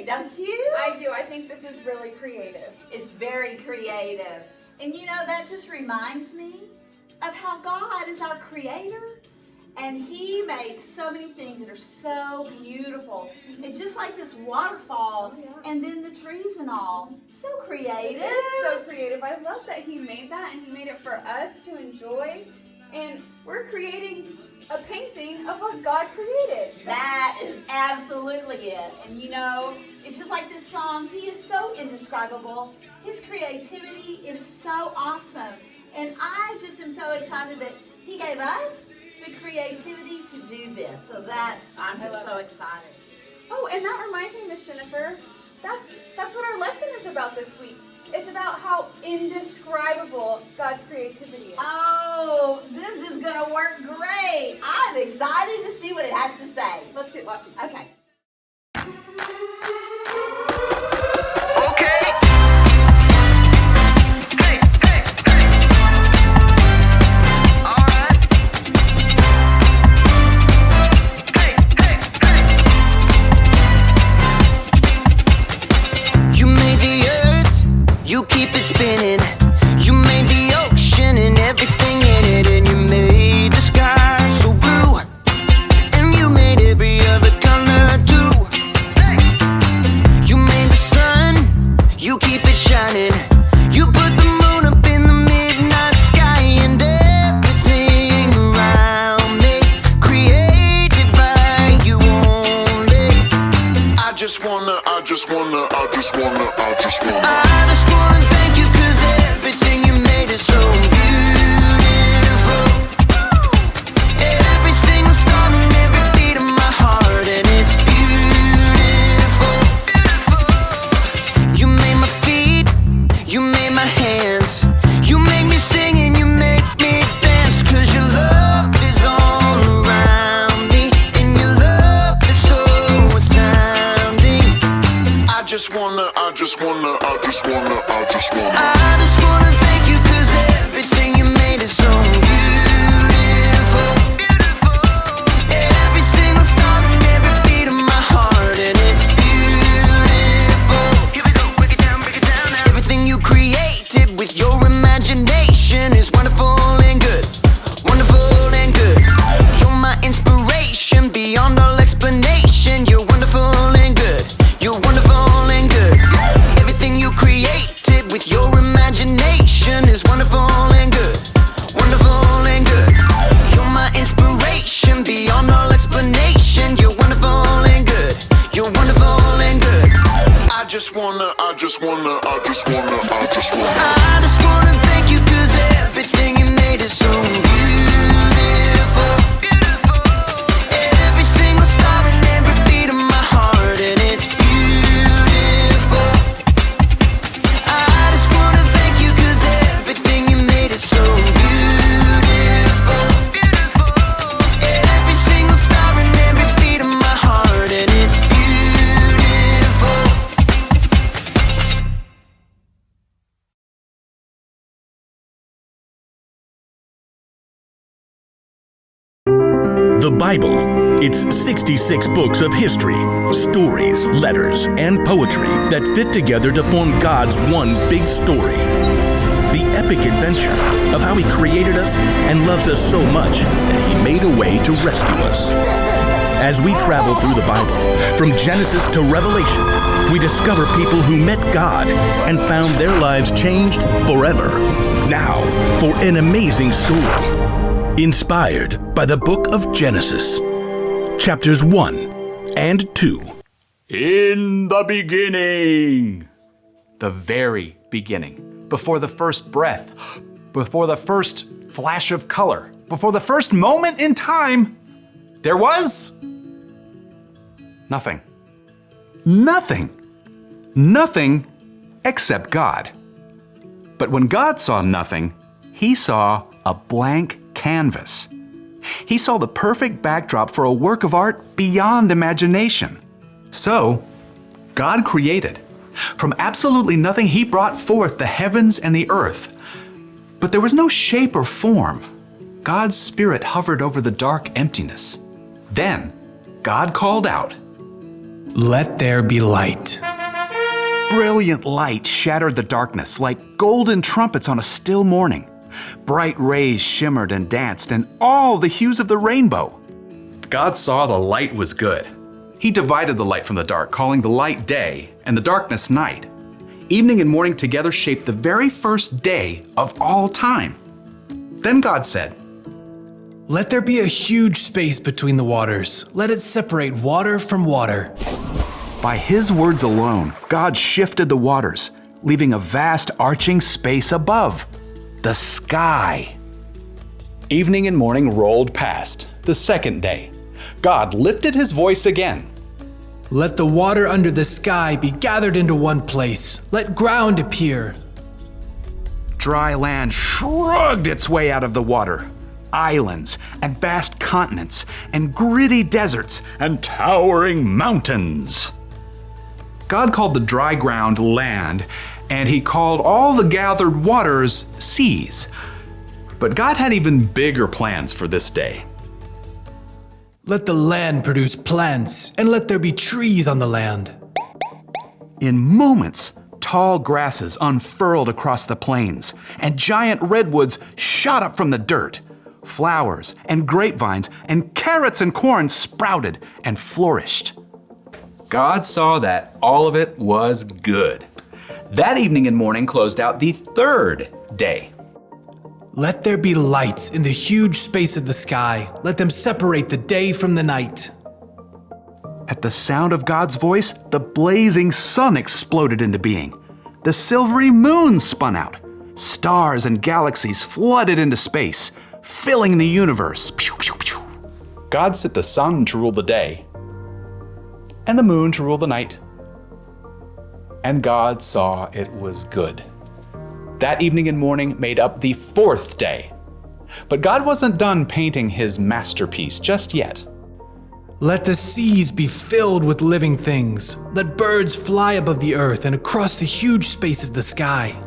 don't you? I do. I think this is really creative. It's very creative. And you know, that just reminds me of how God is our creator. And he made so many things that are so beautiful. It's just like this waterfall, and then the trees and all. So creative. It is so creative. I love that he made that, and he made it for us to enjoy. And we're creating a painting of what God created. That is absolutely it. And you know, it's just like this song. He is so indescribable. His creativity is so awesome. And I just am so excited that he gave us the creativity to do this. So that I'm just so excited. Oh, and that reminds me, Miss Jennifer, that's what our lesson is about this week. It's about how indescribable God's creativity is. Oh, this is going to work great. I'm excited to see what it has to say. Let's get watching. Okay. Spinning. You made the ocean and everything in it, and you made the sky so blue, and you made every other color too. You made the sun, you keep it shining. You put the moon up in the midnight sky, and everything around me created by you only. I just wanna thank you, 'cause everything you made is so beautiful. Every single star and every beat of my heart, and it's beautiful. You made my feet, you made my hands, you make me sing and you make me dance, 'cause your love is all around me, and your love is so astounding. I just wanna thank you, 'cause everything you made is so beautiful. Every single star and every beat of my heart, and it's beautiful. Here we go, break it down now. Everything you created with your imagination is wonderful and good, wonderful and good. You're my inspiration beyond all explanation. You're wonderful and good, you're wonderful and good. Everything you created with your imagination is wonderful and good, wonderful and good. You're my inspiration beyond all explanation. You're wonderful and good, you're wonderful and good. I just wanna thank you, 'cause everything you made is so beautiful. Every single star and every beat of my heart, and it's beautiful. I just wanna thank you, 'cause everything you made is so beautiful. Every single star and every beat of my heart, and it's beautiful. The Bible. It's 66 books of history, stories, letters, and poetry that fit together to form God's one big story. The epic adventure of how He created us and loves us so much that He made a way to rescue us. As we travel through the Bible, from Genesis to Revelation, we discover people who met God and found their lives changed forever. Now, for an amazing story. Inspired by the book of Genesis, chapters 1 and 2. In the beginning. The very beginning. Before the first breath. Before the first flash of color. Before the first moment in time. There was nothing. Nothing. Nothing except God. But when God saw nothing, He saw a blank canvas. He saw the perfect backdrop for a work of art beyond imagination. So, God created. From absolutely nothing, He brought forth the heavens and the earth. But there was no shape or form. God's Spirit hovered over the dark emptiness. Then, God called out, Let there be light. Brilliant light shattered the darkness like golden trumpets on a still morning. Bright rays shimmered and danced in all the hues of the rainbow. God saw the light was good. He divided the light from the dark, calling the light day and the darkness night. Evening and morning together shaped the very first day of all time. Then God said, Let there be a huge space between the waters. Let it separate water from water. By his words alone, God shifted the waters, leaving a vast arching space above, the sky. Evening and morning rolled past, the second day. God lifted his voice again. Let the water under the sky be gathered into one place. Let ground appear. Dry land shrugged its way out of the water. Islands and vast continents and gritty deserts and towering mountains. God called the dry ground land, and he called all the gathered waters seas. But God had even bigger plans for this day. Let the land produce plants, and let there be trees on the land. In moments, tall grasses unfurled across the plains, and giant redwoods shot up from the dirt. Flowers and grapevines and carrots and corn sprouted and flourished. God saw that all of it was good. That evening and morning closed out the third day. Let there be lights in the huge space of the sky. Let them separate the day from the night. At the sound of God's voice, the blazing sun exploded into being. The silvery moon spun out. Stars and galaxies flooded into space, filling the universe. Pew, pew, pew. God set the sun to rule the day, and the moon to rule the night. And God saw it was good. That evening and morning made up the fourth day. But God wasn't done painting his masterpiece just yet. Let the seas be filled with living things. Let birds fly above the earth and across the huge space of the sky.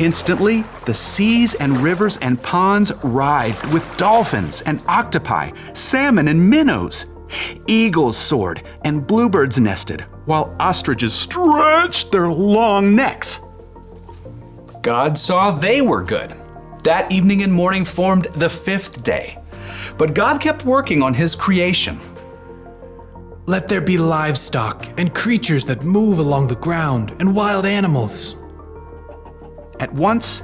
Instantly, the seas and rivers and ponds writhed with dolphins and octopi, salmon and minnows. Eagles soared and bluebirds nested, while ostriches stretched their long necks. God saw they were good. That evening and morning formed the fifth day. But God kept working on his creation. Let there be livestock and creatures that move along the ground and wild animals. At once,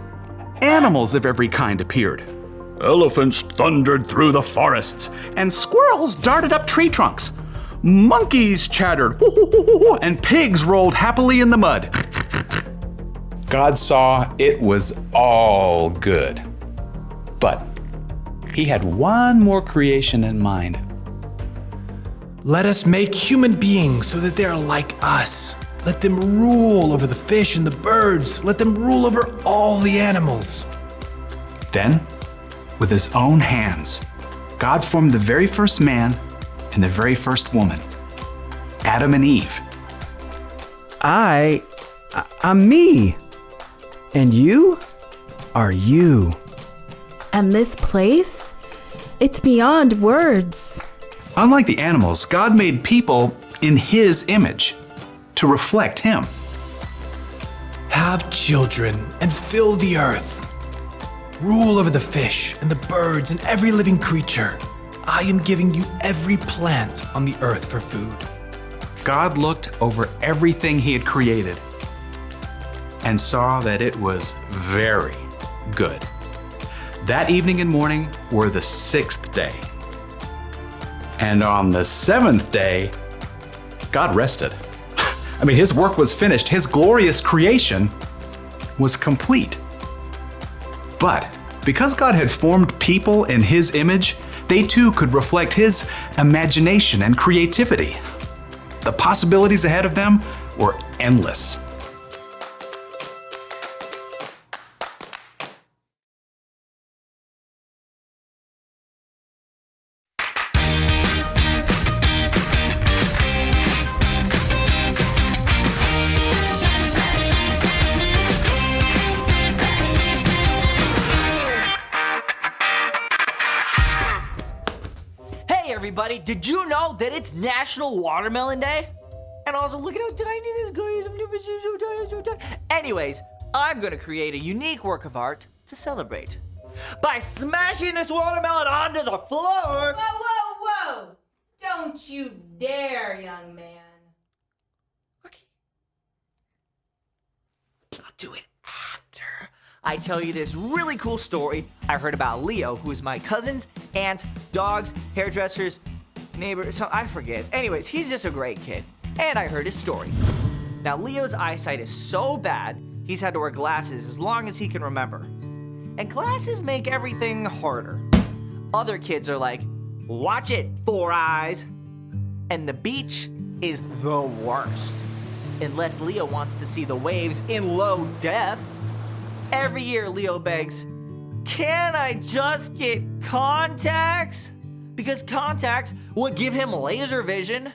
animals of every kind appeared. Elephants thundered through the forests, and squirrels darted up tree trunks. Monkeys chattered, and pigs rolled happily in the mud. God saw it was all good. But he had one more creation in mind. Let us make human beings so that they are like us. Let them rule over the fish and the birds. Let them rule over all the animals. Then, with his own hands, God formed the very first man and the very first woman, Adam and Eve. I'm me. And you are you. And this place? It's beyond words. Unlike the animals, God made people in his image to reflect him. Have children and fill the earth. Rule over the fish and the birds and every living creature. I am giving you every plant on the earth for food. God looked over everything he had created and saw that it was very good. That evening and morning were the sixth day. And on the seventh day, God rested. His work was finished. His glorious creation was complete. But because God had formed people in his image, they too could reflect his imagination and creativity. The possibilities ahead of them were endless. buddy, did you know that it's National Watermelon Day? And also, look at how tiny this guy is. So tiny, so tiny. Anyways, I'm gonna create a unique work of art to celebrate by smashing this watermelon onto the floor. Whoa, whoa, whoa! Don't you dare, young man. Okay. I'll do it after I tell you this really cool story I heard about Leo, who is my cousin's aunt's dog's hairdresser's neighbor. So I forget. Anyways, he's just a great kid. And I heard his story. Now, Leo's eyesight is so bad, he's had to wear glasses as long as he can remember. And glasses make everything harder. Other kids are like, watch it, 4 eyes. And the beach is the worst. Unless Leo wants to see the waves in low def. Every year, Leo begs, can I just get contacts? Because contacts would give him laser vision.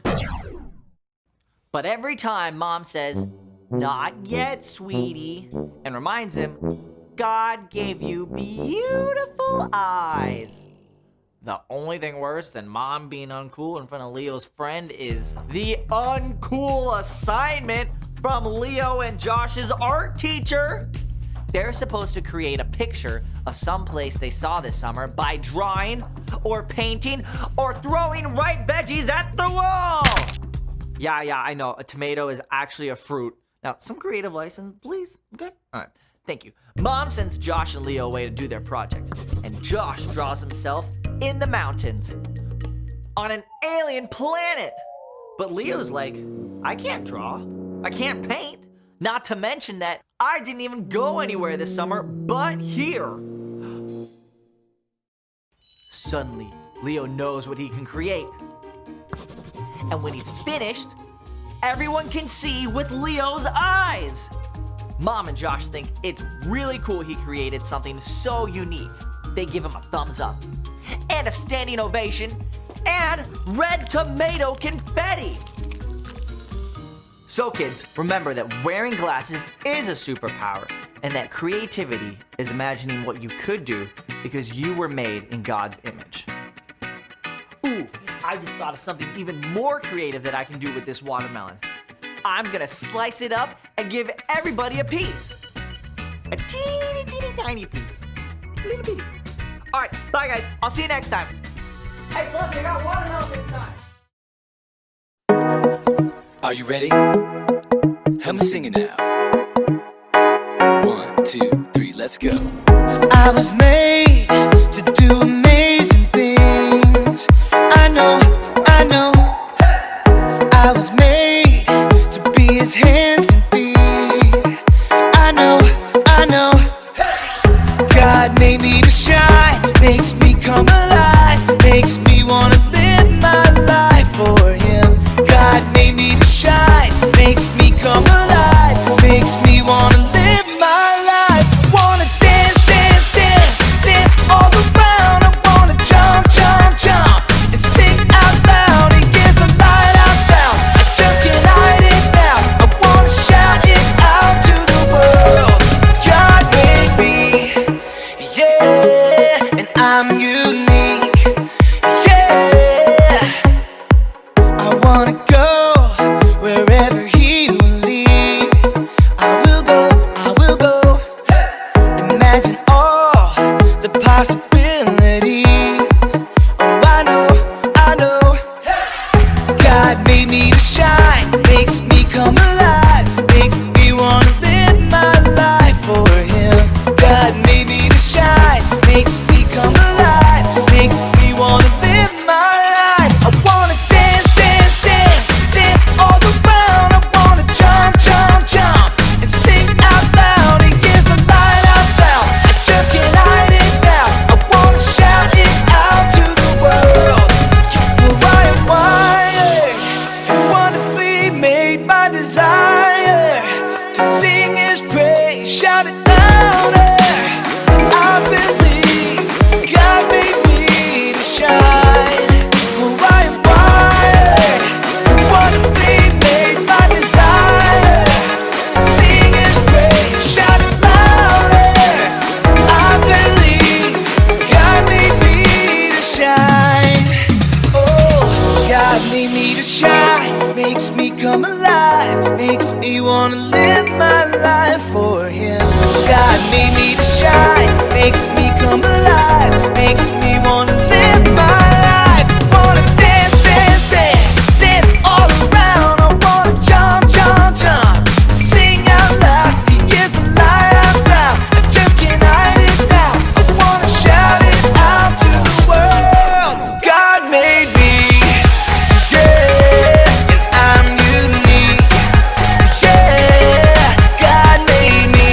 But every time Mom says, not yet, sweetie, and reminds him, God gave you beautiful eyes. The only thing worse than Mom being uncool in front of Leo's friend is the uncool assignment from Leo and Josh's art teacher. They're supposed to create a picture of some place they saw this summer by drawing or painting or throwing ripe veggies at the wall. Yeah, I know. A tomato is actually a fruit. Now, some creative license, please. Okay? All right. Thank you. Mom sends Josh and Leo away to do their project, and Josh draws himself in the mountains on an alien planet. But Leo's like, I can't draw. I can't paint. Not to mention that I didn't even go anywhere this summer but here. Suddenly, Leo knows what he can create. And when he's finished, everyone can see with Leo's eyes. Mom and Josh think it's really cool he created something so unique. They give him a thumbs up, and a standing ovation, and red tomato confetti. So kids, remember that wearing glasses is a superpower, and that creativity is imagining what you could do because you were made in God's image. Ooh, I just thought of something even more creative that I can do with this watermelon. I'm gonna slice it up and give everybody a piece. A teeny tiny piece. A little bitty piece. All right, bye guys. I'll see you next time. Hey, Fluffy, I got watermelon this time. Are you ready? Help me sing it now. 1, 2, 3, let's go. I was made to do amazing things. I know. I was made to be his hands and feet. I know. God made me to shine, makes me come alive, makes me wanna live my life for him. God made me to shine, makes me come alive, makes me wanna live my life. Wanna dance all around. I wanna jump and sing out loud. And here's the light I found, I just can't hide it now. I wanna shout it out to the world. God made me, yeah, and I'm unique, yeah. I wanna go wherever he will lead. makes me wanna live my life for Him. God made me to shine, makes me come alive, makes me wanna live my life. Wanna dance, dance, dance, dance all around. I wanna jump, jump, jump, sing out loud. He is the light I found. I just can't hide it now. I wanna shout it out to the world. God made me, yeah, and I'm unique. Yeah, God made me.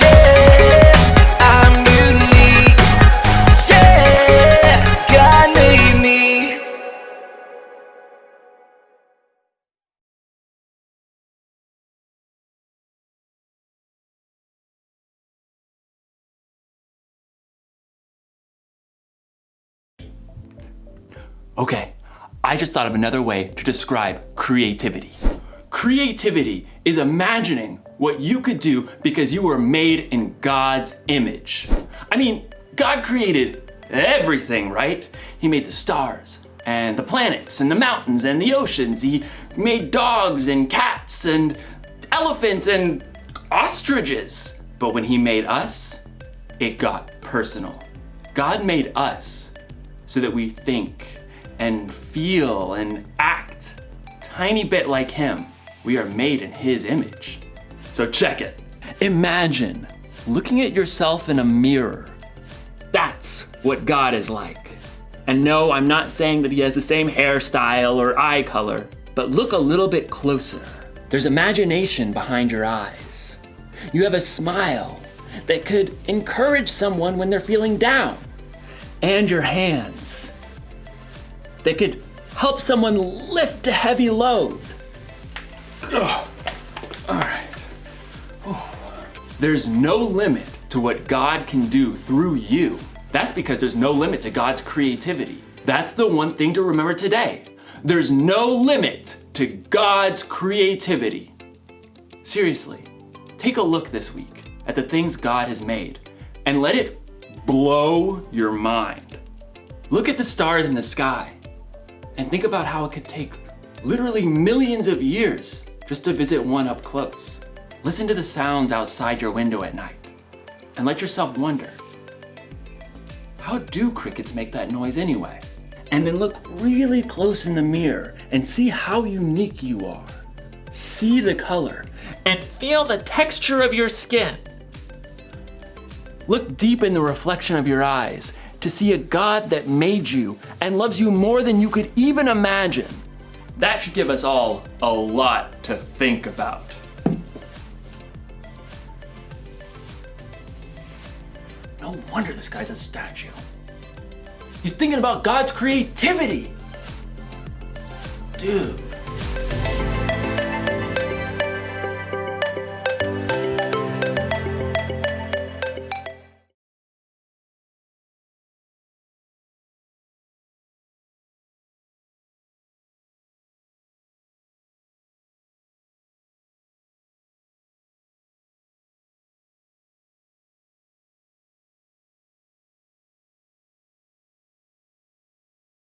Yeah, I'm unique. Yeah, God made me. Okay, I just thought of another way to describe creativity. Creativity is imagining what you could do because you were made in God's image. I mean, God created everything, right? He made the stars and the planets and the mountains and the oceans. He made dogs and cats and elephants and ostriches. But when He made us, it got personal. God made us so that we think and feel and act tiny bit like Him. We are made in His image. So check it. Imagine looking at yourself in a mirror. That's what God is like. And no, I'm not saying that He has the same hairstyle or eye color, but look a little bit closer. There's imagination behind your eyes. You have a smile that could encourage someone when they're feeling down. And your hands that could help someone lift a heavy load. Ugh. All right. There's no limit to what God can do through you. That's because there's no limit to God's creativity. That's the one thing to remember today. There's no limit to God's creativity. Seriously, take a look this week at the things God has made and let it blow your mind. Look at the stars in the sky and think about how it could take literally millions of years just to visit one up close. Listen to the sounds outside your window at night and let yourself wonder, how do crickets make that noise anyway? And then look really close in the mirror and see how unique you are. See the color and feel the texture of your skin. Look deep in the reflection of your eyes to see a God that made you and loves you more than you could even imagine. That should give us all a lot to think about. No wonder this guy's a statue. He's thinking about God's creativity. Dude.